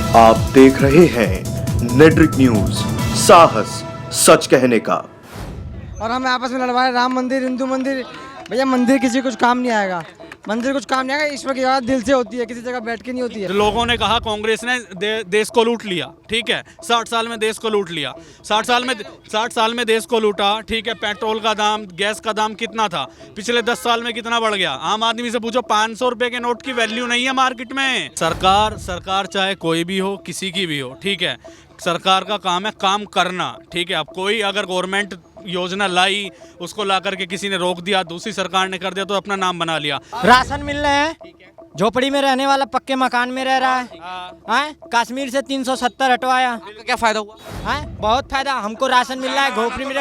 आप देख रहे हैं नेट्रिक न्यूज, साहस सच कहने का। और हमें आपस में लड़वाए राम मंदिर हिंदू मंदिर। भैया मंदिर किसी कुछ काम नहीं आएगा, मंदिर कुछ काम नहीं आएगा। ईश्वर की बात दिल से होती है, किसी जगह बैठ के नहीं होती है। लोगों ने कहा कांग्रेस ने देश को लूट लिया, ठीक है। 60 साल में देश को लूट लिया, 60 साल में देश को लूटा, ठीक है। पेट्रोल का दाम, गैस का दाम कितना था, पिछले 10 साल में कितना बढ़ गया। आम आदमी से पूछो, 500 रुपए के नोट की वैल्यू नहीं है मार्केट में। सरकार चाहे कोई भी हो, किसी की भी हो, ठीक है। सरकार का काम है काम करना, ठीक है। अब कोई अगर गवर्नमेंट योजना लाई, उसको ला करके किसी ने रोक दिया, दूसरी सरकार ने कर दिया, तो अपना नाम बना लिया। राशन मिल रहे हैं, झोपड़ी में रहने वाला पक्के मकान में रह रहा है। कश्मीर से 370 हटवाया, क्या फायदा हुआ? बहुत फायदा। हमको राशन मिल रहा है, झोपड़ी में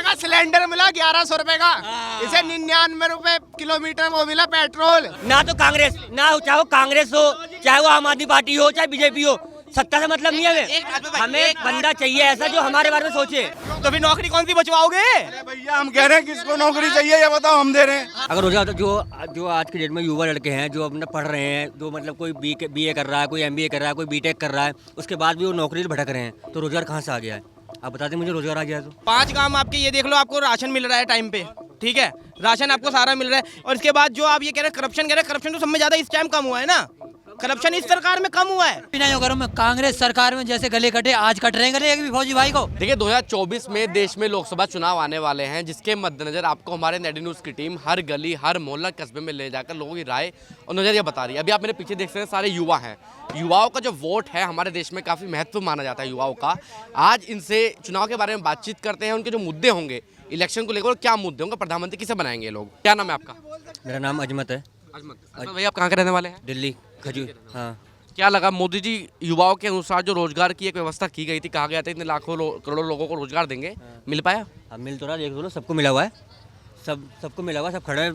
का सिलेंडर मिला 1100 रुपए का, इसे 99 रुपए किलोमीटर वो मिला पेट्रोल। ना तो कांग्रेस, ना चाहे वो कांग्रेस हो, चाहे वो आम आदमी पार्टी हो, चाहे बीजेपी हो, सत्ता से मतलब नहीं है। हमें एक बंदा चाहिए ऐसा जो हमारे बारे में सोचे। तो फिर नौकरी कौन सी बचवाओगे? भैया हम कह रहे हैं किसको नौकरी चाहिए ये बताओ, हम दे रहे हैं। अगर रोजगार जो आज के डेट में युवा लड़के हैं जो अपने पढ़ रहे हैं, जो मतलब कोई बीए कर रहा है, कोई एमबीए कर रहा है, कोई बीटेक कर रहा है, उसके बाद भी वो नौकरी भटक रहे हैं, तो रोजगार कहाँ से आ गया है? आप बता दें मुझे, रोजगार आ गया है तो 5 काम आपके ये देख लो, आपको राशन मिल रहा है टाइम पे, ठीक है। राशन आपको सारा मिल रहा है। और इसके बाद जो आप ये कह रहे हैं करप्शन कह रहे हैं, करप्शन तो सब में ज्यादा इस टाइम कम हुआ है ना। करप्शन इस सरकार में कम हुआ है। नहीं अगर हम कांग्रेस सरकार में जैसे गले कटे, आज कट रहे गले भी फौजी भाई को। देखिए 2024 में देश में लोकसभा चुनाव आने वाले हैं, जिसके मद्देनजर आपको हमारे नेटिव न्यूज़ की टीम हर गली, हर मोहल्ला, कस्बे में ले जाकर लोगों की राय और नजरिया बता रही है। अभी आप मेरे पीछे देख सकते हैं, सारे युवा हैं। युवाओं का जो वोट है हमारे देश में काफ़ी महत्व माना जाता है युवाओं का। आज इनसे चुनाव के बारे में बातचीत करते हैं, उनके जो मुद्दे होंगे इलेक्शन को लेकर, क्या मुद्दे होंगे, प्रधानमंत्री किसे बनाएंगे लोग। क्या नाम है आपका? मेरा नाम अजमत है। अजमत भाई, आप कहाँ के रहने वाले हैं? दिल्ली खजूर। हाँ, क्या लगा मोदी जी युवाओं के अनुसार जो रोजगार की एक व्यवस्था की गई थी, कहा गया था इतने लाखों करोड़ों लोगों को रोजगार देंगे, मिल पाया? अब मिल तो रहा, देख लो सबको मिला हुआ है, सबको मिला हुआ है, सब खड़े हैं।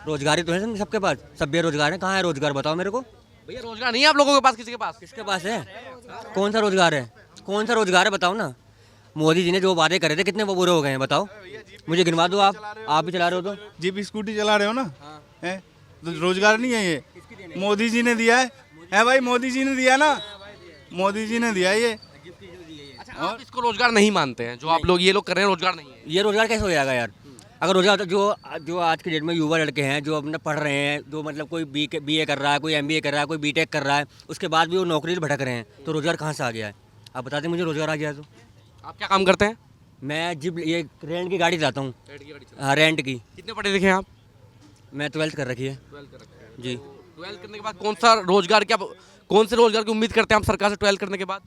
रोजगार ही तो है सबके पास, सब बेरोजगार है। कहाँ है रोजगार, बताओ मेरे को। भैया रोजगार नहीं है आप लोगों के पास? किसी के पास? किसके पास है? कौन सा रोजगार है? कौन सा रोजगार है बताओ ना। मोदी जी ने जो वादे करे थे कितने वो पूरे हो गए हैं बताओ, मुझे गिनवा दो। आप भी चला रहे हो तो जीप स्कूटी चला रहे हो ना, है तो रोजगार नहीं है ये, मोदी जी ने दिया है भाई, मोदी जी ने दिया ना, मोदी जी ने दिया ये। अच्छा, आप इसको रोजगार नहीं मानते हैं? जो आप लोग ये लोग कर रहे हैं रोजगार नहीं है? ये रोजगार कैसे हो जाएगा यार? अगर रोजगार तो जो आज के डेट में युवा लड़के हैं जो अपने पढ़ रहे हैं, जो मतलब कोई बीए कर रहा है, कोई एमबीए कर रहा है, कोई बीटेक कर रहा है, उसके बाद भी वो नौकरी भटक रहे हैं, तो रोजगार कहाँ से आ गया है? आप बता दें मुझे, रोजगार आ गया है तो। आप क्या काम करते हैं? मैं जिप ये रेंट की गाड़ी चलाता हूँ। हाँ, रेंट की। कितने पढ़े लिखे हैं आप? मैं 12th कर रखी है जी। 12th करने के बाद कौन सा रोजगार, क्या कौन से रोजगार की उम्मीद करते हैं आप सरकार से 12th करने के बाद?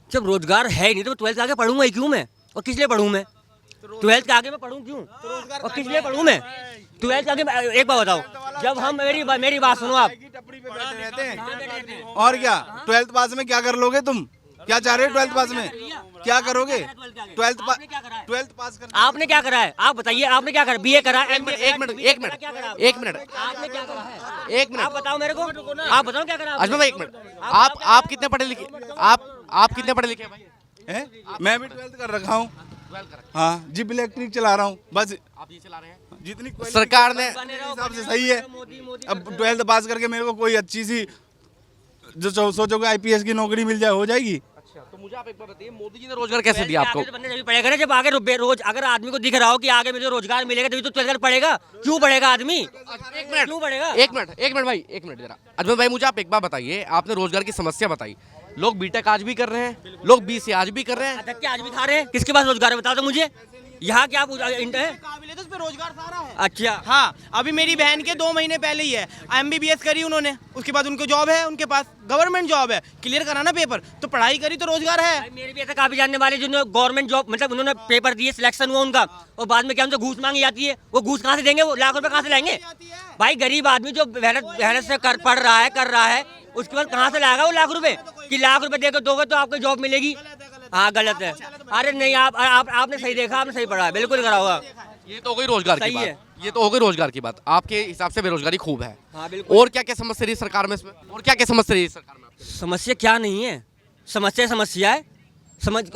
जब रोजगार है ही नहीं तो 12th आगे पढ़ूंगा ही क्यों मैं, और किस लिए पढ़ूँ मैं? 12th के आगे मैं पढ़ूँ क्यों, और किस लिए पढ़ूँ मैं? 12th के आगे एक बार बताओ, जब हम मेरी बात सुनो आप। और क्या 12th पास में क्या कर लोगे तुम? क्या चाह रहे हो 12th पास में क्या करोगे? 12th पास कर आपने क्या करा है? आप बताइए, आपने क्या करा? बीए करा? एक मिनट आपने क्या करा है? एक मिनट आप बताओ मेरे को, आप बताओ क्या करा? अजमत भाई एक मिनट, आप कितने पढ़े लिखे, आप कितने पढ़े लिखे भाई? हैं? मैं भी 12th कर रखा हूँ। हाँ, जीप इलेक्ट्रिक चला रहा हूँ बस। आप ये चला रहे हैं? जितनी सरकार ने हिसाब से सही है। अब 12th पास करके मेरे को कोई अच्छी सी जो सोचोगे आईपीएस की नौकरी मिल जाए, हो जाएगी। अच्छा, तो मुझे आप एक बार बताइए, मोदी जी ने रोजगार कैसे दिया आपको? पढ़ेगा ना, जब आगे रोज अगर आदमी को दिख रहा हो कि आगे मुझे रोजगार मिलेगा तभी तो 12th पढ़ेगा। क्यों पढ़ेगा आदमी? एक मिनट क्यों पढ़ेगा? एक मिनट भाई, एक मिनट जरा। अजमत भाई मुझे आप एक बार बताइए, आपने रोजगार की समस्या बताई, लोग बीटेक आज भी कर रहे हैं, लोग बीसीए आज भी कर रहे हैं, धक्के आज भी खा रहे हैं। किसके पास रोजगार है बताओ तो मुझे। यहाँ क्या काबिलियत उस पे रोजगार सारा है। अच्छा, हाँ, अभी मेरी बहन के 2 महीने पहले ही है, एमबीबीएस करी उन्होंने, उसके बाद उनको जॉब है, उनके पास गवर्नमेंट जॉब है, क्लियर करा ना पेपर, तो पढ़ाई करी तो रोजगार है। मेरे भी ऐसा काफी जानने वाले जिन्होंने गवर्नमेंट जॉब मतलब उन्होंने पेपर दिए, सिलेक्शन हुआ उनका, और बाद में क्या उनसे घूस मांगी जाती है। वो घूस कहाँ से देंगे? वो लाख रुपए कहाँ से लाएंगे? भाई गरीब आदमी जो मेहनत से पढ़ रहा है, उसके बाद कहाँ से लाएगा वो लाख रुपए? कि लाख रुपए देकर दोगे तो आपको जॉब मिलेगी? हाँ, गलत है। अरे नहीं, आपने सही देखा, आपने सही पढ़ा, बिल्कुल करा होगा। ये तो हो गई रोजगार की बात। ये तो हो गई रोजगार की बात। आपके हिसाब से बेरोजगारी खूब है। हाँ, बिल्कुल। और क्या क्या समस्या रही सरकार में इसमें? और क्या क्या समस्या रही सरकार में? समस्या क्या नहीं है, समस्या है।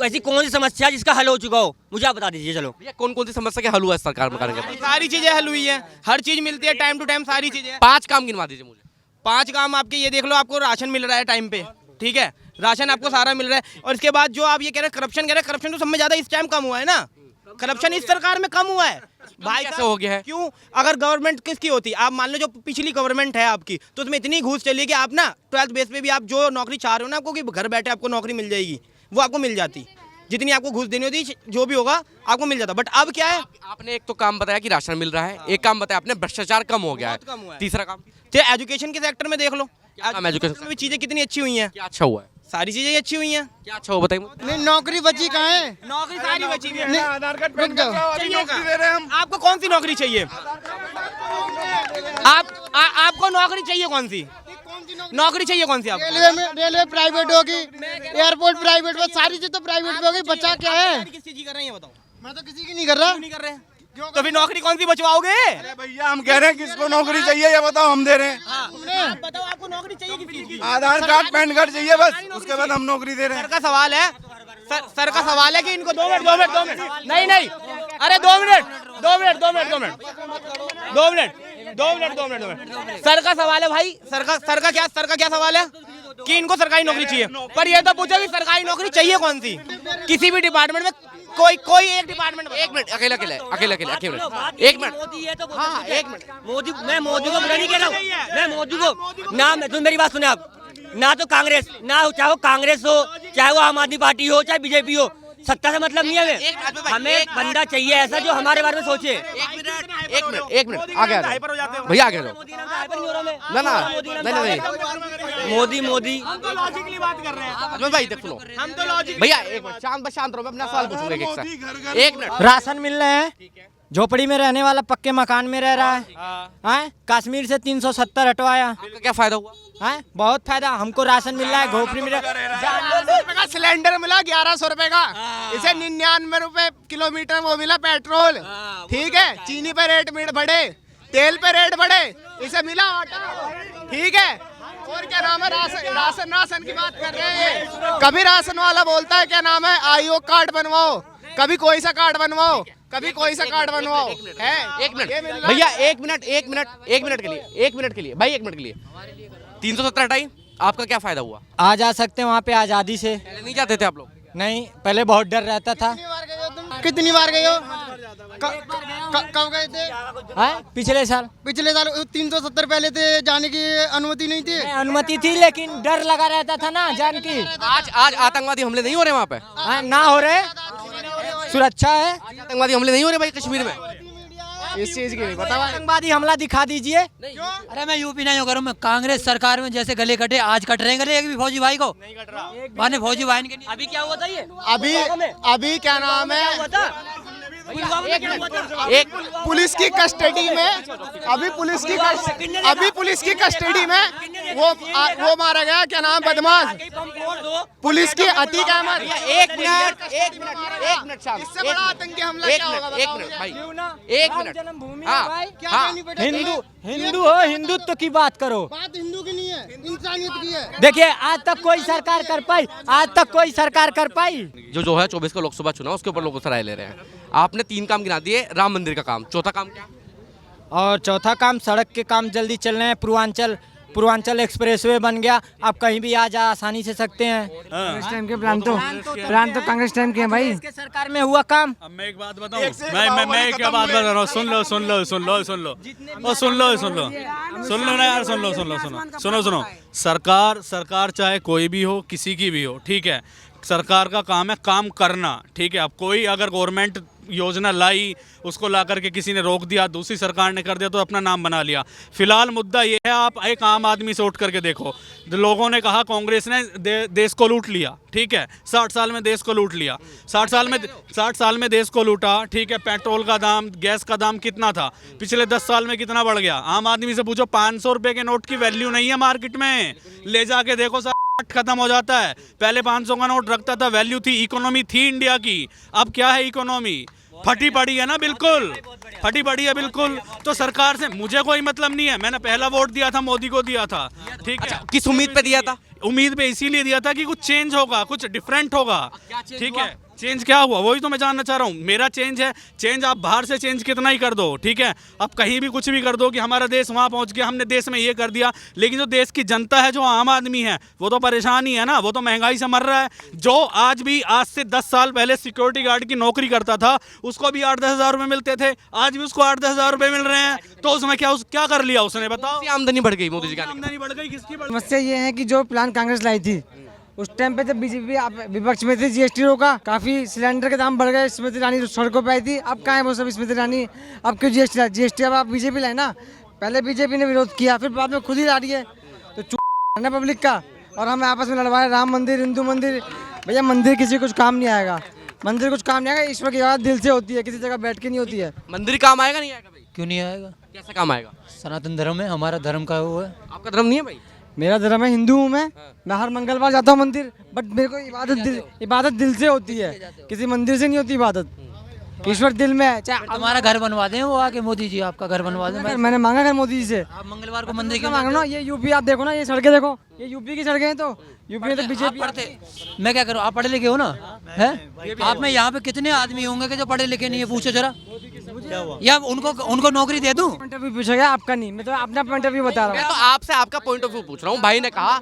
ऐसी कौन सी समस्या जिसका हल हो चुका हो, मुझे आप बता दीजिए। चलो भैया, कौन कौन सी समस्या के हल हुआ है सरकार में करेंगे? सारी चीजें हल हुई है, हर चीज मिलती है टाइम टू टाइम, सारी चीजें। 5 काम गिनवा दीजिए मुझे। 5 काम आपके ये देख लो, आपको राशन मिल रहा है टाइम पे, ठीक है, राशन आपको सारा मिल रहा है। और इसके बाद जो आप ये कह रहे हैं करप्शन कह रहे हैं, करप्शन तो सब में ज्यादा इस टाइम कम हुआ है ना, करप्शन इस सरकार में कम हुआ है भाई। कैसे हो गया है? क्यों? अगर गवर्नमेंट किसकी होती, आप मान लो जो पिछली गवर्नमेंट है आपकी, तो उसमें इतनी घूस चली कि आप ना 12th बेस पे भी आप जो नौकरी चाह रहे हो ना आपको, कि घर बैठे आपको नौकरी मिल जाएगी, वो आपको मिल जाती, जितनी आपको घूस देनी होती जो भी होगा आपको मिल जाता। बट अब क्या है, आपने एक तो काम बताया कि राशन मिल रहा है, एक काम बताया आपने भ्रष्टाचार कम हो गया बहुत कम हुआ है, है। तीसरा काम तो एजुकेशन के सेक्टर में देख लो, काम education में भी चीजें कितनी अच्छी हुई हैं, क्या अच्छा हुआ है? सारी चीजें ही अच्छी हुई हैं। क्या अच्छा हुआ बताइए मुझे। नहीं, नौकरी बची कहाँ है? नौकरी सारी बची हुई है। आधार कार्ड पैन कार्ड चाहिए नौकरी दे रहे हैं हम। आपको कौन सी नौकरी चाहिए? आपको नौकरी चाहिए कौन सी? नौकरी चाहिए कौन सी आपको? रेलवे में, रेलवे प्राइवेट होगी, एयरपोर्ट प्राइवेट में, सारी चीज तो प्राइवेट में होगी, बचा क्या है? किस चीज की कर रहे हैं ये बताओ? मैं तो किसी की नहीं कर रहा। क्यों नहीं कर रहे हैं? तो फिर नौकरी कौन सी बचवाओगे? अरे भैया हम कह रहे हैं किसको नौकरी चाहिए ये बताओ, हम दे रहे हैं। आप बताओ आपको नौकरी चाहिए किस चीज की? आधार कार्ड पैन कार्ड चाहिए बस, उसके बाद हम नौकरी दे रहे सर हैं। का सवाल है, सर का सवाल है कि इनको 2 मिनट नहीं नहीं, अरे 2 मिनट सर का सवाल है भाई, सर का क्या सवाल है कि इनको सरकारी नौकरी चाहिए, पर ये तो पूछो कि सरकारी नौकरी चाहिए कौन सी? किसी भी डिपार्टमेंट में कोई एक डिपार्टमेंट में। एक मिनट अकेले एक मिनट मोदी है तो हाँ, एक मिनट। मोदी, मैं मोदी को बुरा नहीं कह रहा हूँ, मैं मोदी को ना, मैं, तुम मेरी बात सुने आप, ना तो कांग्रेस, ना चाहे वो कांग्रेस हो, चाहे वो आम आदमी पार्टी हो, चाहे बीजेपी हो, सत्ता से मतलब नहीं है हमें एक बंदा चाहिए ऐसा जो हमारे बारे में सोचे। एक मिनट आगे आ जाओ भैया, आगे आ जाओ। ना ना नहीं मोदी लॉजिकली बात कर रहे हैं अजमल भाई देख सुनो, हम तो लॉजिक। भैया एक मिनट शांत रहो, मैं अपना सवाल पूछूंगा एक मिनट। राशन मिल रहे हैं, झोपड़ी में रहने वाला पक्के मकान में रह रहा है, कश्मीर से 370 हटवाया, आपका क्या फायदा हुआ? है बहुत फायदा, हमको राशन मिल रहा है, झोपड़ी में का सिलेंडर मिला 1100 रुपए का, इसे 99 रुपए किलोमीटर वो मिला पेट्रोल, ठीक है, चीनी पे रेट बढ़े, तेल पे रेट बढ़े, इसे मिला आटा, ठीक है। और क्या नाम है, राशन की बात कर रहे हैं। कभी राशन वाला बोलता है क्या नाम है, आईओ कार्ड बनवाओ, कभी कोई सा कार्ड बनवाओ, कभी कोई सा कार्ड बनवाओ है। एक मिनट भैया, एक मिनट के लिए भाई, 1 मिनट के लिए 370 हटाई, आपका क्या फायदा हुआ? आ जा सकते हैं वहाँ पे आज़ादी से। पहले नहीं जाते थे आप लोग? नहीं, पहले बहुत डर रहता था। कितनी बार गए हो? कब गए थे? पिछले साल 370 पहले थे, जाने की अनुमति नहीं थी। अनुमति थी लेकिन डर लगा रहता था ना जान की। आज आतंकवादी हमले नहीं हो रहे वहाँ पे? ना हो रहे, सुरक्षा है। आतंकवादी हमले नहीं हो रहे भाई कश्मीर में? इस चीज की नहीं पता। आतंकवादी हमला दिखा दीजिए। अरे मैं यूपी नहीं करूँ, मैं कांग्रेस सरकार में जैसे गले कटे आज कट रहे हैं गले, एक भी फौजी भाई को नहीं कट रहा। माने फौजी भाई के अभी क्या हुआ था ये? अभी क्या नाम है, एक पुलिस की कस्टडी में, अभी पुलिस की कस्टडी में वो मारा गया, क्या नाम, बदमाश, पुलिस की अतीक अहमद। एक मिनट शांत, इससे बड़ा आतंकी हमला क्या होगा एक बताओ? मिनट भाई, एक मिनट। हाँ, हिंदू हो, हिंदुत्व की बात करो। बात हिंदू की नहीं है, इंसानियत की है। देखिए आज तक कोई सरकार कर पाई। जो है 24 का लोकसभा चुनाव, उसके ऊपर लोग राय ले रहे हैं। आपने 3 काम गिना दिए, राम मंदिर का काम, चौथा काम क्या? और चौथा काम सड़क के काम जल्दी चल रहे हैं, पूर्वांचल एक्सप्रेसवे बन गया, आप कहीं भी आ जा आसानी से सकते हैं। कांग्रेस टाइम के प्लान तो कांग्रेस टाइम के हैं भाई। इसके सरकार में हुआ काम। अब मैं एक बात बताऊं, मैं क्या बात बता रहा हूँ, सुन लो सुनो। सरकार चाहे कोई भी हो, किसी की भी हो, ठीक है, सरकार का काम है काम करना, ठीक है। अब कोई अगर गवर्नमेंट योजना लाई, उसको ला करके किसी ने रोक दिया, दूसरी सरकार ने कर दिया तो अपना नाम बना लिया। फिलहाल मुद्दा ये है, आप एक आम आदमी से उठ करके देखो, लोगों ने कहा कांग्रेस ने देश को लूट लिया, ठीक है, 60 साल में देश को लूट लिया, 60 साल में देश को लूटा, ठीक है। पेट्रोल का दाम, गैस का दाम कितना था, पिछले 10 साल में कितना बढ़ गया? आम आदमी से पूछो, 500 रुपए के नोट की वैल्यू नहीं है मार्केट में, ले जाके देखो खत्म हो जाता है। पहले 500 का नोट रखता था, वैल्यू थी, इकोनॉमी थी इंडिया की। अब क्या है इकोनॉमी? फटी पड़ी है ना, बिल्कुल फटी पड़ी है बिल्कुल। तो सरकार से मुझे कोई मतलब नहीं है, मैंने पहला वोट दिया था, मोदी को दिया था, ठीक है। किस उम्मीद पे दिया था? उम्मीद पे इसीलिए दिया था कि कुछ चेंज होगा, कुछ डिफरेंट होगा, ठीक है। चेंज क्या हुआ वही तो मैं जानना चाह रहा हूँ। मेरा चेंज है, चेंज आप बाहर से चेंज कितना ही कर दो, ठीक है, आप कहीं भी कुछ भी कर दो कि हमारा देश वहाँ पहुँच गया, हमने देश में ये कर दिया, लेकिन जो देश की जनता है, जो आम आदमी है, वो तो परेशान ही है ना, वो तो महंगाई से मर रहा है। जो आज भी आज से 10 साल पहले सिक्योरिटी गार्ड की नौकरी करता था, उसको भी 8-10 हज़ार रुपये मिलते थे, आज भी उसको 8-10 हज़ार रुपये मिल रहे हैं, तो उसमें क्या कर लिया उसने, बताओ। आमदनी बढ़ गई मोदी जी का, आमदनी बढ़ गई, किसकी बढ़ गई? समस्या ये है कि जो प्लान कांग्रेस लाई थी उस टाइम पे जब बीजेपी विपक्ष में थी, जीएसटी रोका, काफी सिलेंडर के दाम बढ़ गए, स्मृति ईरानी सड़कों पे आई थी, अब कहाँ है वो सब स्मृति ईरानी, अब क्यों जीएसटी अब आप बीजेपी लाए ना, पहले बीजेपी ने विरोध किया, फिर बाद में खुद ही ला रही है, तो ना पब्लिक का, और हमें आपस में लड़वाए राम मंदिर हिंदू मंदिर। भैया मंदिर किसी कुछ काम नहीं आएगा, मंदिर कुछ काम नहीं आएगा, ईश्वर की बात दिल से होती है, किसी जगह बैठ के नहीं होती है। मंदिर काम आएगा नहीं आएगा भाई? क्यों नहीं आएगा? कैसा काम आएगा? सनातन धर्म है, हमारा धर्म का वो है। आपका धर्म नहीं है भाई? मेरा धर्म है, हिंदू हूँ मैं हर मंगलवार जाता हूँ मंदिर, बट मेरे को इबादत दिल से होती है, किसी मंदिर से नहीं होती इबादत, ईश्वर दिल में है। चाहे हमारा घर बनवा दें वो आके, मोदी जी आपका घर बनवा दें। मैंने मांगा घर मोदी जी से, आप मंगलवार को मंदिर क्या मांगना, ये यूपी आप देखो ना, ये सड़कें देखो, ये यूपी की सड़कें हैं, तो यूपी में तो बीजेपी पढ़ते, मैं क्या करूँ, आप पढ़े लिखे हो ना, है आप में यहाँ पे कितने आदमी होंगे कि जो पढ़े लिखे नहीं है, पूछो जरा, या उनको नौकरी दे दूं? पॉइंट ऑफ व्यू पूछा गया, आपका नहीं, मैं तो अपना पॉइंट ऑफ व्यू बता रहा मैं हूँ। तो आपसे आपका पॉइंट ऑफ व्यू पूछ रहा हूँ। भाई ने कहा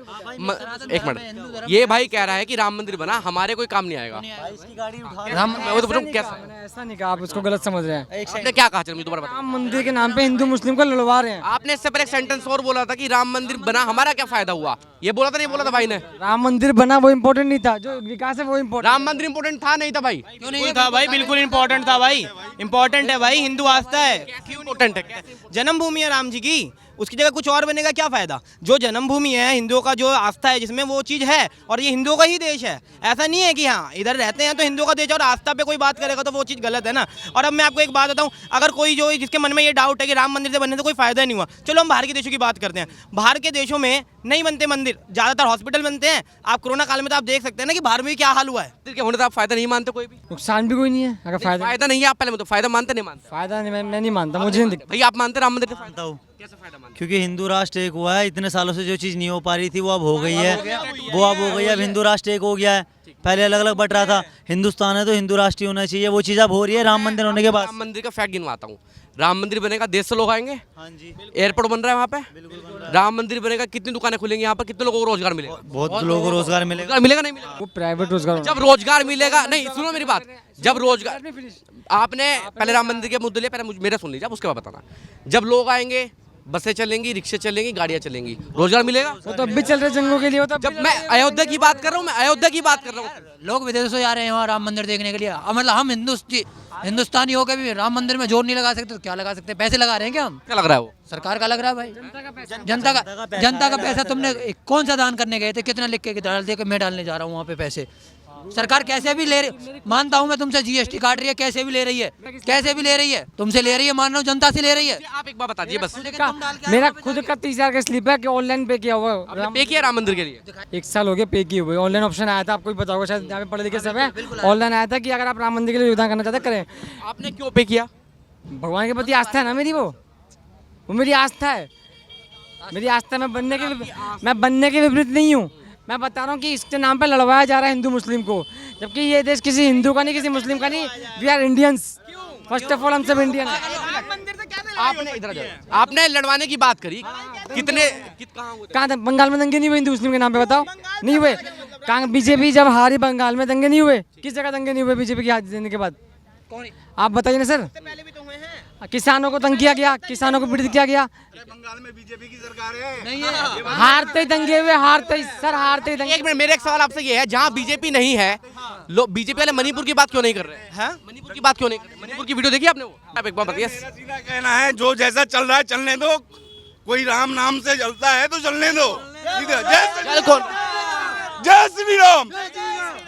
एक मिनट, ये भाई कह रहा है कि राम मंदिर बना, हमारे कोई काम नहीं आएगा। मैं वो तो पूछ रहा हूँ कैसा? मैंने ऐसा नहीं कहा, आप उसको गलत समझ रहे हैं। आपने क्या कहा? चल मुझे दोबारा बता। राम मंदिर के नाम पे हिंदू मुस्लिम को लड़वा रहे हैं। आपने इससे पहले एक सेंटेंस और बोला था कि राम मंदिर बना, हमारा क्या फायदा हुआ, ये बोला था नहीं बोला था भाई ने? राम मंदिर बना वो इम्पोर्टेंट नहीं था, जो विकास है वो इम्पोर्टेंट। राम मंदिर इंपोर्टेंट था नहीं था भाई? क्यों नहीं था भाई, बिल्कुल इम्पोर्टेंट था भाई, इम्पोर्टेंट है भाई, हिंदू आस्था है, क्यों इंपोर्टेंट है? जन्मभूमि है राम जी की, उसकी जगह कुछ और बनेगा क्या फायदा? जो जन्मभूमि है, हिंदुओं का जो आस्था है जिसमें, वो चीज़ है, और ये हिंदुओं का ही देश है। ऐसा नहीं है कि हाँ इधर रहते हैं तो हिंदुओं का देश है और आस्था पे कोई बात करेगा तो वो चीज़ गलत है ना। और अब मैं आपको एक बात बताऊं, अगर कोई जो जिसके मन में ये डाउट है कि राम मंदिर से बनने से कोई फायदा नहीं हुआ, चलो हम बाहर के देशों की बात करते हैं। बाहर के देशों में नहीं बनते मंदिर, ज़्यादातर हॉस्पिटल बनते हैं। आप कोरोना काल में तो आप देख सकते हैं ना कि बाहर में क्या हाल हुआ है। मंदिर के होने से आप फायदा नहीं मानते कोई भी? नुकसान भी कोई नहीं है, अगर फायदा नहीं है, आप पहले तो फायदा मानते नहीं मानते? फायदा नहीं, मैं नहीं मानता, मुझे नहीं दिखता। भाई आप मानते राम मंदिर का फायदा? कैसे फायदा मानते? क्योंकि हिंदू राष्ट्र एक हुआ है, इतने सालों से जो चीज़ नहीं हो पा रही थी वो अब हो गई है, वो अब हो गई है, अब हिंदू राष्ट्र एक हो गया है। पहले अलग अलग बट रहा था, हिंदुस्तान है तो हिंदू राष्ट्र होना चाहिए, वो चीज़ अब हो रही है राम मंदिर होने के बाद। राम मंदिर का फैक्ट गिनवाता हूँ, राम मंदिर बनेगा देश से लोग आएंगे, हाँ जी, एयरपोर्ट बन रहा है वहाँ पे, राम मंदिर बनेगा कितनी दुकानें खुलेंगी यहाँ पर, कितने लोगों को रोजगार मिलेगा? बहुत लोगों को रोजगार मिलेगा। रोजगार मिलेगा नहीं मिलेगा? वो प्राइवेट रोजगार। जब रोजगार मिलेगा, नहीं सुनो मेरी बात, जब रोजगार, आपने पहले राम मंदिर के मुद्दे लिए, पहले मेरा सुन लीजिए, उसके बाद बताना। जब लोग आएंगे, बसें चलेंगी, रिक्शे चलेंगी, गाड़ियाँ चलेंगी, रोजगार मिलेगा? वो तो अब भी चल रहे जंगों के लिए, वो तो जब मैं अयोध्या की बात कर रहा हूँ, मैं अयोध्या की बात कर रहा हूँ। लोग विदेशों से आ रहे हैं वहाँ राम मंदिर देखने के लिए, मतलब हम हिंदुस्तानी होकर भी राम मंदिर में जोर नहीं लगा सकते तो क्या लगा सकते? पैसे लगा रहे हैं क्या हम? क्या लग रहा है वो? सरकार का लग रहा है भाई, जनता का पैसा। तुमने कौन सा दान करने गए थे, कितना लिख के डाल दे, मैं डालने जा रहा हूँ वहाँ पे पैसे। सरकार कैसे भी ले रही, मानता हूँ मैं तुमसे जीएसटी काट रही है, कैसे भी ले रही है, कैसे भी ले रही है, तुमसे ले रही है, मान रहा हूँ जनता से ले रही है। आप एक बार बता दीजिए बस। मेरा खुद का 30,000 का स्लिप है कि ऑनलाइन पे किया हुआ है। आपने पे किया राम मंदिर के लिए? 1 साल हो गया पे किए हुए, ऑनलाइन ऑप्शन आया था, आपको भी पता होगा शायद, यहाँ पे पढ़े लिखे सब है, ऑनलाइन आया था कि अगर आप राम मंदिर के लिए योगदान करना चाहते करें। आपने क्यों पे किया? भगवान के प्रति आस्था है ना मेरी, वो मेरी आस्था है, मेरी आस्था। मैं बनने के विपरीत नहीं हूँ, मैं बता रहा हूँ कि इसके नाम पे लड़वाया जा रहा है हिंदू मुस्लिम को, जबकि ये देश किसी हिंदू का नहीं, किसी मुस्लिम का नहीं। We are Indians, first of all हम सब इंडियन हैं। आपने इधर आपने लड़वाने की बात करी, कितने कहाँ था? बंगाल में दंगे नहीं हुए हिंदू मुस्लिम के नाम पे, बताओ, नहीं हुए? कहाँ बीजेपी जब हारी बंगाल में दंगे नहीं हुए? किस जगह दंगे नहीं हुए बीजेपी की हार देने के बाद? आप बताइए ना सर। किसानों को तंग किया गया, किसानों को पीड़ित किया गया। बंगाल में बीजेपी की सरकार है, नहीं है, हारते ही दंगे हुए, हारते ही सर, हारते ही दंगे। एक मिनट, मेरा एक सवाल आपसे ये है, जहाँ बीजेपी नहीं है, लोग बीजेपी वाले मणिपुर की बात क्यों नहीं कर रहे हैं? मणिपुर की बात क्यों नहीं कर रहे? मणिपुर की वीडियो देखी आपने? वो आप एक बार बताइए। मेरा सीधा कहना है, जो जैसा चल रहा है चलने दो, कोई राम नाम से चलता है तो चलने दो। जय श्री राम।